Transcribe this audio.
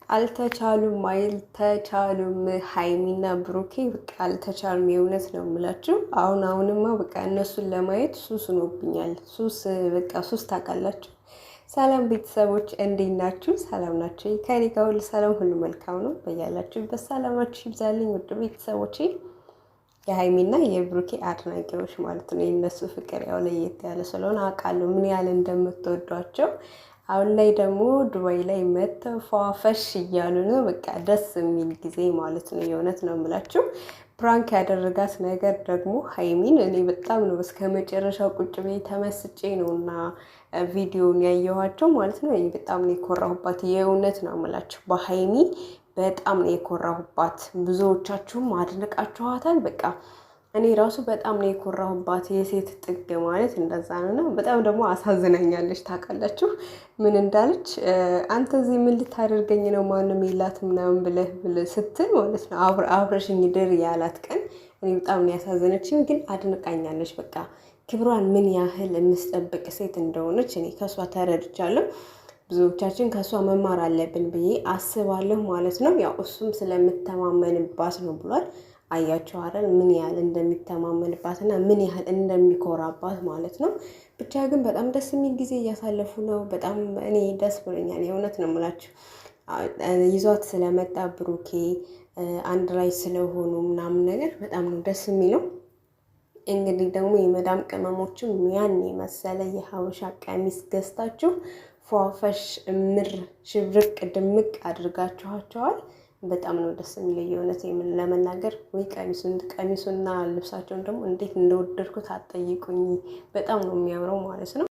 አልተቻሉም አልተቻሉም ሃይሚና ብሩኬ በቃ አልተቻሉም። የእውነት ነው የምላችሁ። አሁንማ በቃ እነሱን ለማየት ሱስ ሆኖብኛል። ሱስ በቃ ሱስ ታውቃላችሁ። ሰላም ቤተሰቦች እንዴት ናችሁ? ሰላም ናችሁ? ከኔ ጋር ሁሉ ሰላም፣ ሁሉ መልካም ነው። በያላችሁበት ሰላማችሁ ይብዛልኝ ውድ ቤተሰቦቼ። የሃይሚና የብሩኬ አድናቂዎች ማለት ነው። የእነሱ ፍቅር ያው ለየት ያለ ስለሆነ አውቃለሁ ምን ያህል እንደምትወዷቸው። አሁን ላይ ደግሞ ዱባይ ላይ መተው ፏፈሽ እያሉ ነው። በቃ ደስ የሚል ጊዜ ማለት ነው። የእውነት ነው የምላችሁ። ፕራንክ ያደረጋት ነገር ደግሞ ሃይሚን እኔ በጣም ነው እስከ መጨረሻው ቁጭ ብዬ ተመስጬ ነው እና ቪዲዮን ያየኋቸው ማለት ነው። እኔ በጣም ነው የኮራሁባት። የእውነት ነው የምላችሁ በሃይሚ በጣም ነው የኮራሁባት። ብዙዎቻችሁም አድንቃችኋታል። በቃ እኔ ራሱ በጣም ነው የኮራሁባት። የሴት ጥግ ማለት እንደዛ ነው። በጣም ደግሞ አሳዝናኛለች። ታውቃላችሁ ምን እንዳለች? አንተ እዚህ ምን ልታደርገኝ ነው? ማንም የላት ምናምን ብለህ ስትል ማለት ነው አብረሽኝ ድር ያላት ቀን እኔ በጣም ነው ያሳዘነችኝ። ግን አድንቃኛለች። በቃ ክብሯን ምን ያህል የምትጠብቅ ሴት እንደሆነች እኔ ከሷ ተረድቻለሁ። ብዙዎቻችን ከሷ መማር አለብን ብዬ አስባለሁ ማለት ነው። ያው እሱም ስለምተማመንባት ነው ብሏል። አያቸው አይደል ምን ያህል እንደሚተማመንባትና ምን ያህል እንደሚኮራባት ማለት ነው። ብቻ ግን በጣም ደስ የሚል ጊዜ እያሳለፉ ነው። በጣም እኔ ደስ ብሎኛል። የእውነት ነው የምላችሁ። ይዟት ስለመጣ ብሩኬ አንድ ላይ ስለሆኑ ምናምን ነገር በጣም ነው ደስ የሚለው። እንግዲህ ደግሞ የመዳም ቅመሞችም ያን የመሰለ የሀበሻ ቀሚስ ገዝታችሁ ፏፈሽ እምር ሽብርቅ ድምቅ አድርጋችኋቸዋል። በጣም ነው ደስ የሚለው የእውነት ለመናገር። ወይ ቀሚሱና ልብሳቸውን ደግሞ እንዴት እንደወደድኩት አትጠይቁኝ። በጣም ነው የሚያምረው ማለት ነው።